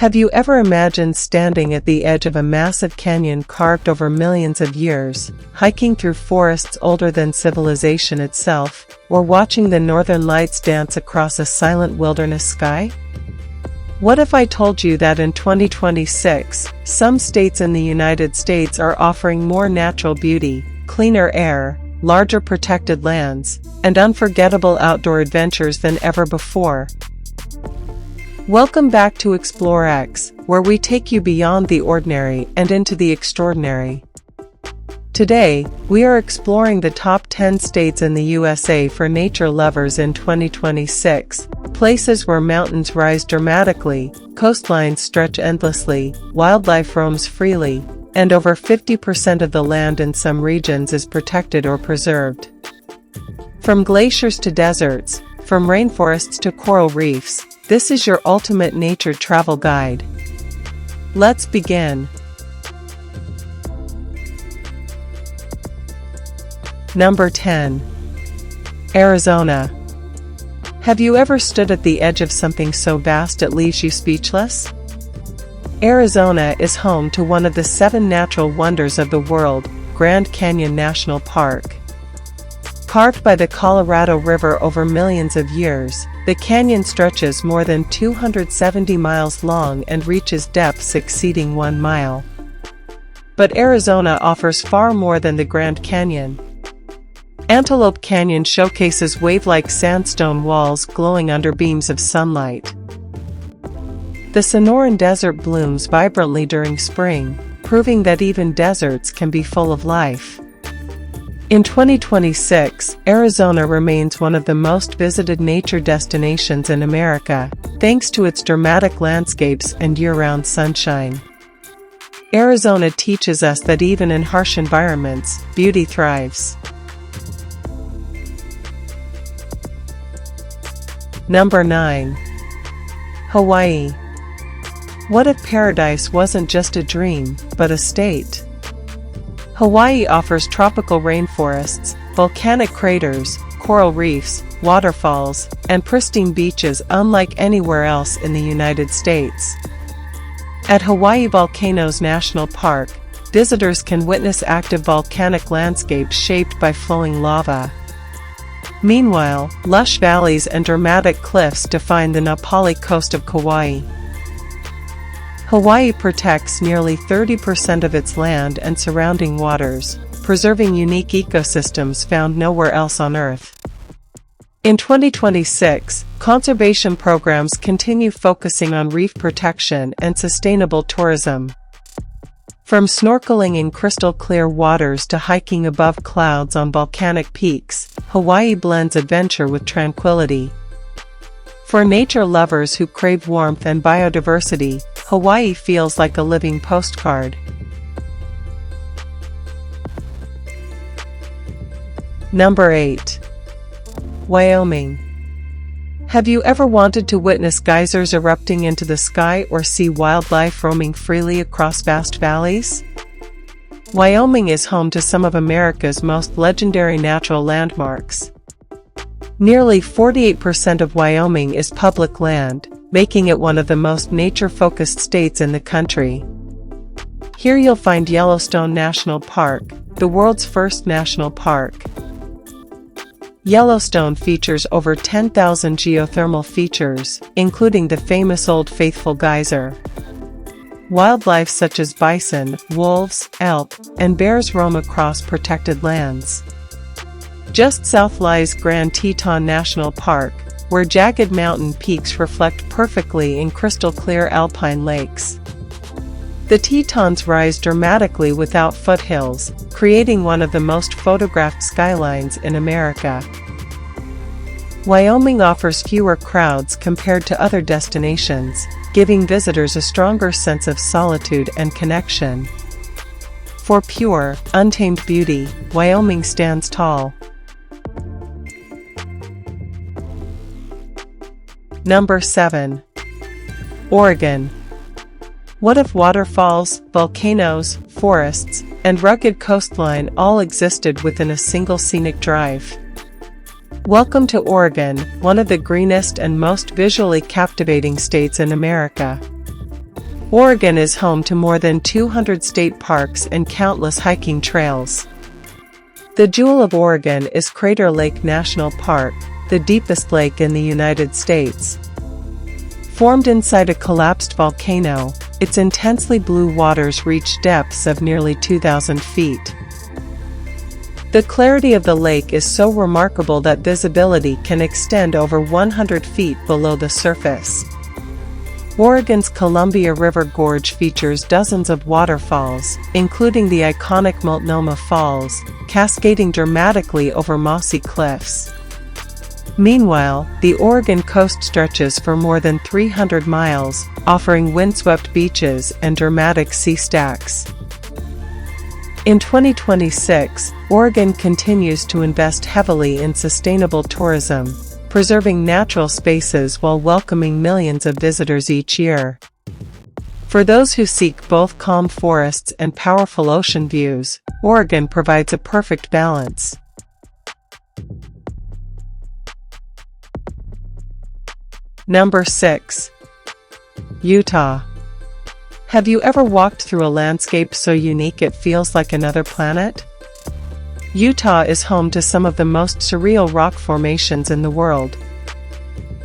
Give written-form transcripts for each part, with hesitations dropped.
Have you ever imagined standing at the edge of a massive canyon carved over millions of years, hiking through forests older than civilization itself, or watching the northern lights dance across a silent wilderness sky? What if I told you that in 2026, some states in the United States are offering more natural beauty, cleaner air, larger protected lands, and unforgettable outdoor adventures than ever before? Welcome back to ExploreX, where we take you beyond the ordinary and into the extraordinary. Today, we are exploring the top 10 states in the USA for nature lovers in 2026, places where mountains rise dramatically, coastlines stretch endlessly, wildlife roams freely, and over 50% of the land in some regions is protected or preserved. From glaciers to deserts, from rainforests to coral reefs, this is your ultimate nature travel guide. Let's begin. Number 10. Arizona. Have you ever stood at the edge of something so vast it leaves you speechless? Arizona is home to one of the 7 natural wonders of the world, Grand Canyon National Park. Carved by the Colorado River over millions of years, the canyon stretches more than 270 miles long and reaches depths exceeding 1 mile. But Arizona offers far more than the Grand Canyon. Antelope Canyon showcases wave-like sandstone walls glowing under beams of sunlight. The Sonoran Desert blooms vibrantly during spring, proving that even deserts can be full of life. In 2026, Arizona remains one of the most visited nature destinations in America, thanks to its dramatic landscapes and year-round sunshine. Arizona teaches us that even in harsh environments, beauty thrives. Number 9. Hawaii. What if paradise wasn't just a dream, but a state? Hawaii offers tropical rainforests, volcanic craters, coral reefs, waterfalls, and pristine beaches unlike anywhere else in the United States. At Hawaii Volcanoes National Park, visitors can witness active volcanic landscapes shaped by flowing lava. Meanwhile, lush valleys and dramatic cliffs define the Napali coast of Kauai. Hawaii protects nearly 30% of its land and surrounding waters, preserving unique ecosystems found nowhere else on Earth. In 2026, conservation programs continue focusing on reef protection and sustainable tourism. From snorkeling in crystal-clear waters to hiking above clouds on volcanic peaks, Hawaii blends adventure with tranquility. For nature lovers who crave warmth and biodiversity, Hawaii feels like a living postcard. Number 8. Wyoming. Have you ever wanted to witness geysers erupting into the sky or see wildlife roaming freely across vast valleys? Wyoming is home to some of America's most legendary natural landmarks. Nearly 48% of Wyoming is public land, making it one of the most nature-focused states in the country. Here you'll find Yellowstone National Park, the world's first national park. Yellowstone features over 10,000 geothermal features, including the famous Old Faithful geyser. Wildlife such as bison, wolves, elk, and bears roam across protected lands. Just south lies Grand Teton National Park, where jagged mountain peaks reflect perfectly in crystal-clear alpine lakes. The Tetons rise dramatically without foothills, creating one of the most photographed skylines in America. Wyoming offers fewer crowds compared to other destinations, giving visitors a stronger sense of solitude and connection. For pure, untamed beauty, Wyoming stands tall. Number 7. Oregon. What if waterfalls, volcanoes, forests, and rugged coastline all existed within a single scenic drive? Welcome to Oregon, one of the greenest and most visually captivating states in America. Oregon is home to more than 200 state parks and countless hiking trails. The jewel of Oregon is Crater Lake National Park, the deepest lake in the United States. Formed inside a collapsed volcano, its intensely blue waters reach depths of nearly 2,000 feet. The clarity of the lake is so remarkable that visibility can extend over 100 feet below the surface. Oregon's Columbia River Gorge features dozens of waterfalls, including the iconic Multnomah Falls, cascading dramatically over mossy cliffs. Meanwhile, the Oregon coast stretches for more than 300 miles, offering windswept beaches and dramatic sea stacks. In 2026, Oregon continues to invest heavily in sustainable tourism, preserving natural spaces while welcoming millions of visitors each year. For those who seek both calm forests and powerful ocean views, Oregon provides a perfect balance. Number 6. Utah. Have you ever walked through a landscape so unique it feels like another planet? Utah is home to some of the most surreal rock formations in the world.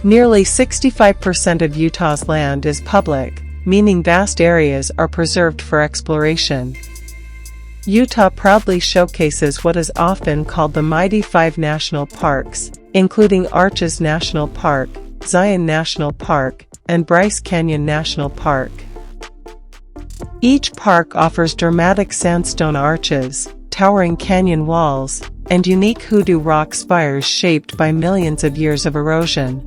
Nearly 65% of Utah's land is public, meaning vast areas are preserved for exploration. Utah proudly showcases what is often called the Mighty Five National Parks, including Arches National Park, Zion National Park, and Bryce Canyon National Park. Each park offers dramatic sandstone arches, towering canyon walls, and unique hoodoo rock spires shaped by millions of years of erosion.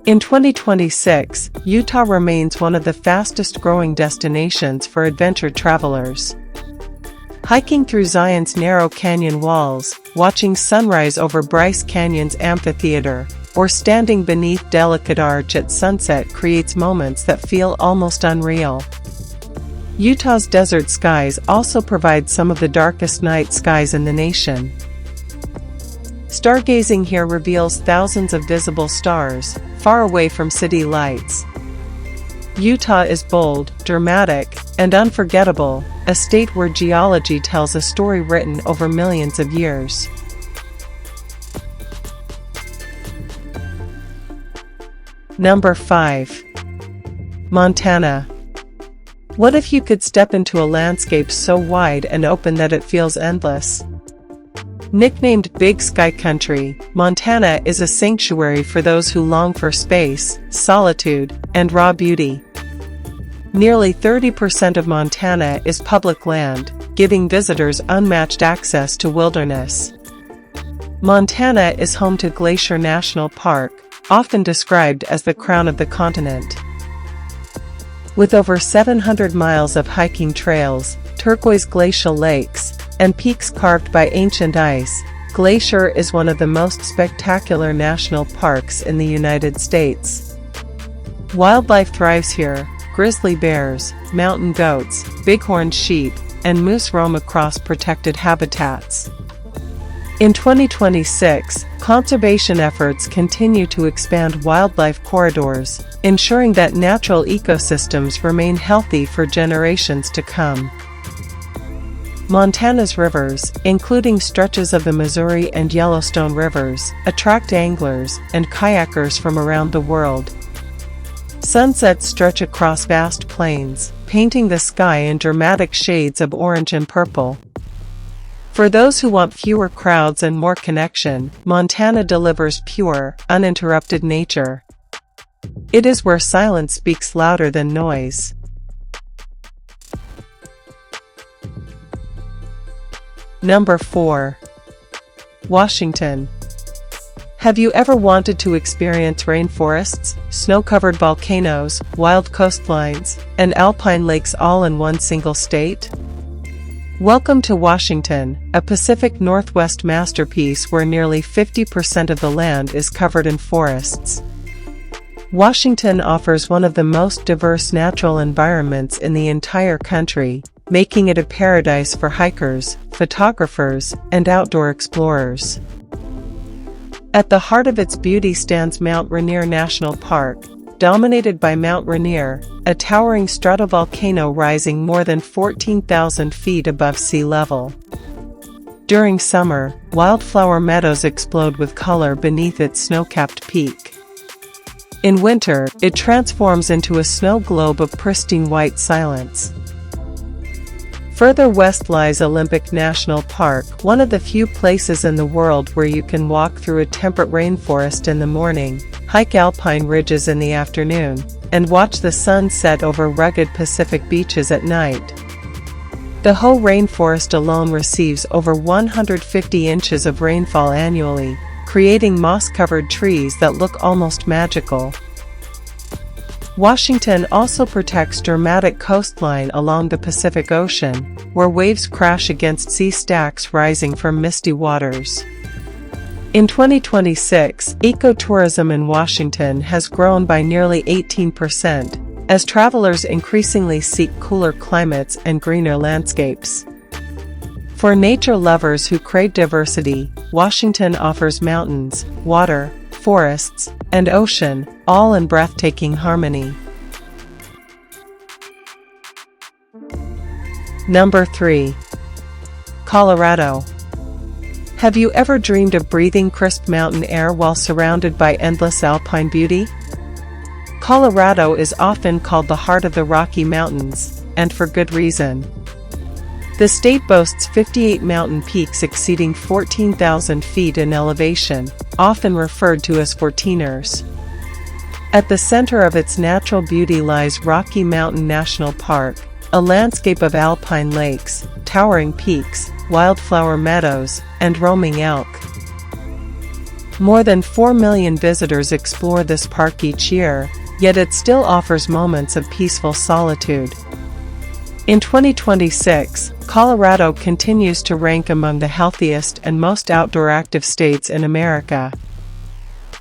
In 2026, Utah remains one of the fastest-growing destinations for adventure travelers. Hiking through Zion's narrow canyon walls, watching sunrise over Bryce Canyon's amphitheater, or standing beneath Delicate Arch at sunset creates moments that feel almost unreal. Utah's desert skies also provide some of the darkest night skies in the nation. Stargazing here reveals thousands of visible stars, far away from city lights. Utah is bold, dramatic, and unforgettable, a state where geology tells a story written over millions of years. Number 5. Montana. What if you could step into a landscape so wide and open that it feels endless? Nicknamed Big Sky Country, Montana is a sanctuary for those who long for space, solitude, and raw beauty. Nearly 30% of Montana is public land, giving visitors unmatched access to wilderness. Montana is home to Glacier National Park, often described as the crown of the continent. With over 700 miles of hiking trails, turquoise glacial lakes, and peaks carved by ancient ice, Glacier is one of the most spectacular national parks in the United States. Wildlife thrives here. Grizzly bears, mountain goats, bighorn sheep, and moose roam across protected habitats. In 2026, conservation efforts continue to expand wildlife corridors, ensuring that natural ecosystems remain healthy for generations to come. Montana's rivers, including stretches of the Missouri and Yellowstone rivers, attract anglers and kayakers from around the world. Sunsets stretch across vast plains, painting the sky in dramatic shades of orange and purple. For those who want fewer crowds and more connection, Montana delivers pure, uninterrupted nature. It is where silence speaks louder than noise. Number 4. Washington. Have you ever wanted to experience rainforests, snow-covered volcanoes, wild coastlines, and alpine lakes all in one single state? Welcome to Washington, a Pacific Northwest masterpiece where nearly 50% of the land is covered in forests. Washington offers one of the most diverse natural environments in the entire country, making it a paradise for hikers, photographers, and outdoor explorers. At the heart of its beauty stands Mount Rainier National Park, dominated by Mount Rainier, a towering stratovolcano rising more than 14,000 feet above sea level. During summer, wildflower meadows explode with color beneath its snow-capped peak. In winter, it transforms into a snow globe of pristine white silence. Further west lies Olympic National Park, one of the few places in the world where you can walk through a temperate rainforest in the morning, hike alpine ridges in the afternoon, and watch the sun set over rugged Pacific beaches at night. The Hoh rainforest alone receives over 150 inches of rainfall annually, creating moss-covered trees that look almost magical. Washington also protects dramatic coastline along the Pacific Ocean, where waves crash against sea stacks rising from misty waters. In 2026, ecotourism in Washington has grown by nearly 18%, as travelers increasingly seek cooler climates and greener landscapes. For nature lovers who crave diversity, Washington offers mountains, water, forests, and ocean, all in breathtaking harmony. Number 3. Colorado. Have you ever dreamed of breathing crisp mountain air while surrounded by endless alpine beauty? Colorado is often called the heart of the Rocky Mountains, and for good reason. The state boasts 58 mountain peaks exceeding 14,000 feet in elevation, often referred to as 14ers. At the center of its natural beauty lies Rocky Mountain National Park, a landscape of alpine lakes, towering peaks, wildflower meadows, and roaming elk. More than 4 million visitors explore this park each year, yet it still offers moments of peaceful solitude. In 2026, Colorado continues to rank among the healthiest and most outdoor active states in America.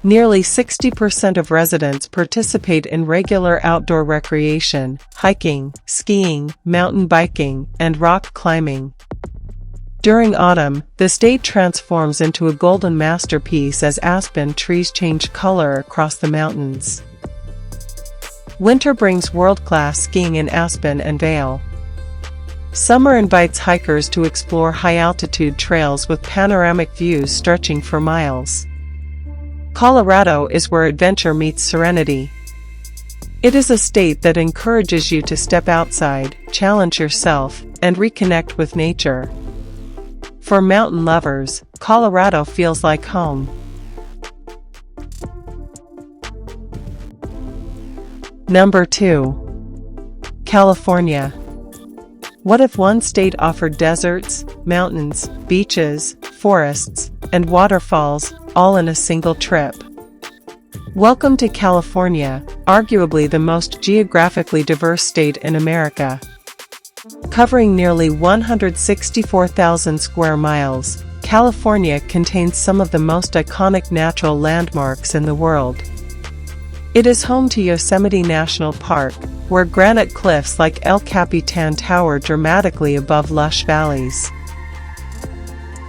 Nearly 60% of residents participate in regular outdoor recreation, hiking, skiing, mountain biking, and rock climbing. During autumn, the state transforms into a golden masterpiece as aspen trees change color across the mountains. Winter brings world-class skiing in Aspen and Vail. Summer invites hikers to explore high-altitude trails with panoramic views stretching for miles. Colorado is where adventure meets serenity. It is a state that encourages you to step outside, challenge yourself, and reconnect with nature. For mountain lovers, Colorado feels like home. Number 2. California. What if one state offered deserts, mountains, beaches, forests, and waterfalls, all in a single trip? Welcome to California, arguably the most geographically diverse state in America. Covering nearly 164,000 square miles, California contains some of the most iconic natural landmarks in the world. It is home to Yosemite National Park, where granite cliffs like El Capitan tower dramatically above lush valleys.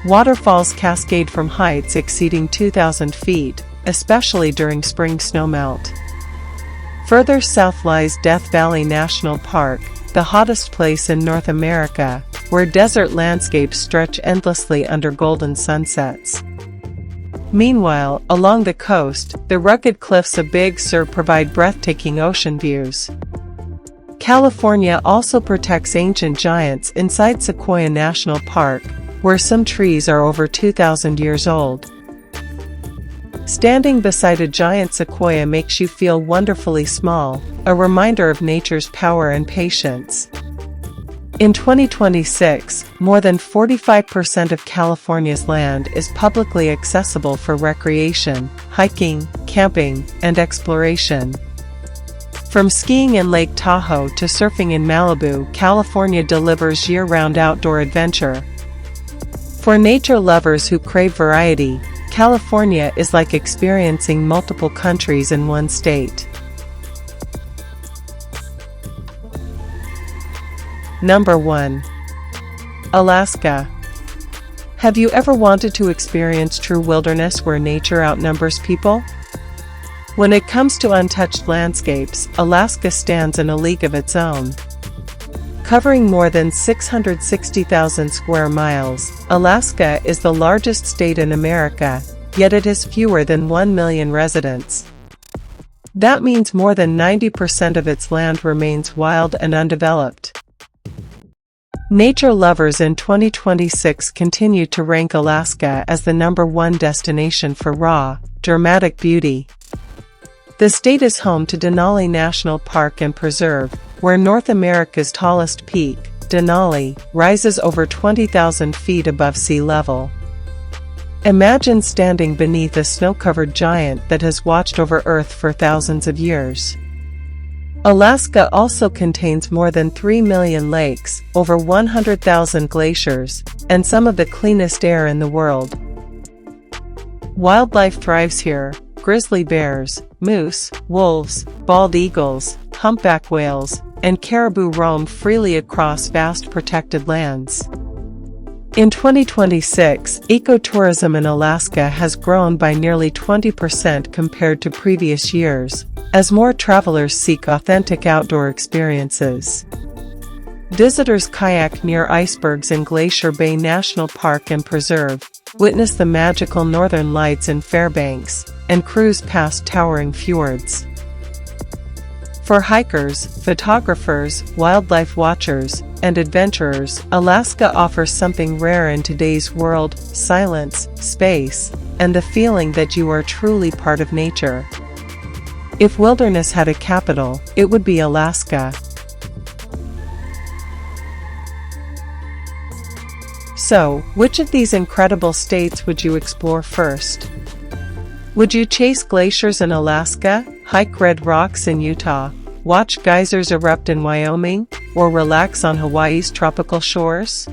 Waterfalls cascade from heights exceeding 2,000 feet, especially during spring snowmelt. Further south lies Death Valley National Park, the hottest place in North America, where desert landscapes stretch endlessly under golden sunsets. Meanwhile, along the coast, the rugged cliffs of Big Sur provide breathtaking ocean views. California also protects ancient giants inside Sequoia National Park, where some trees are over 2,000 years old. Standing beside a giant sequoia makes you feel wonderfully small, a reminder of nature's power and patience. In 2026, more than 45% of California's land is publicly accessible for recreation, hiking, camping, and exploration. From skiing in Lake Tahoe to surfing in Malibu, California delivers year-round outdoor adventure. For nature lovers who crave variety, California is like experiencing multiple countries in one state. Number 1. Alaska. Have you ever wanted to experience true wilderness where nature outnumbers people? When it comes to untouched landscapes, Alaska stands in a league of its own. Covering more than 660,000 square miles, Alaska is the largest state in America, yet it has fewer than 1 million residents. That means more than 90% of its land remains wild and undeveloped. Nature lovers in 2026 continue to rank Alaska as the #1 destination for raw, dramatic beauty. The state is home to Denali National Park and Preserve, where North America's tallest peak, Denali, rises over 20,000 feet above sea level. Imagine standing beneath a snow-covered giant that has watched over Earth for thousands of years. Alaska also contains more than 3 million lakes, over 100,000 glaciers, and some of the cleanest air in the world. Wildlife thrives here. Grizzly bears, moose, wolves, bald eagles, humpback whales, and caribou roam freely across vast protected lands. In 2026, ecotourism in Alaska has grown by nearly 20% compared to previous years, as more travelers seek authentic outdoor experiences. Visitors kayak near icebergs in Glacier Bay National Park and Preserve, witness the magical northern lights in Fairbanks, and cruise past towering fjords. For hikers, photographers, wildlife watchers, and adventurers, Alaska offers something rare in today's world: silence, space, and the feeling that you are truly part of nature. If wilderness had a capital, it would be Alaska. So, which of these incredible states would you explore first? Would you chase glaciers in Alaska, hike red rocks in Utah, watch geysers erupt in Wyoming, or relax on Hawaii's tropical shores?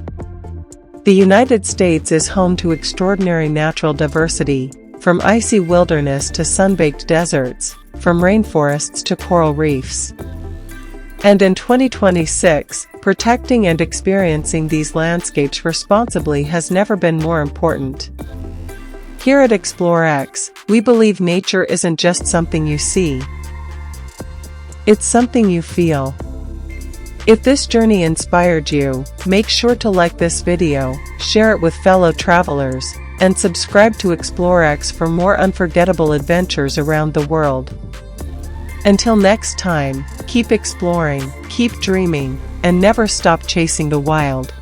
The United States is home to extraordinary natural diversity, from icy wilderness to sun-baked deserts, from rainforests to coral reefs. And in 2026, protecting and experiencing these landscapes responsibly has never been more important. Here at ExploreX, we believe nature isn't just something you see. It's something you feel. If this journey inspired you, make sure to like this video, share it with fellow travelers, and subscribe to ExploreX for more unforgettable adventures around the world. Until next time, keep exploring, keep dreaming, and never stop chasing the wild.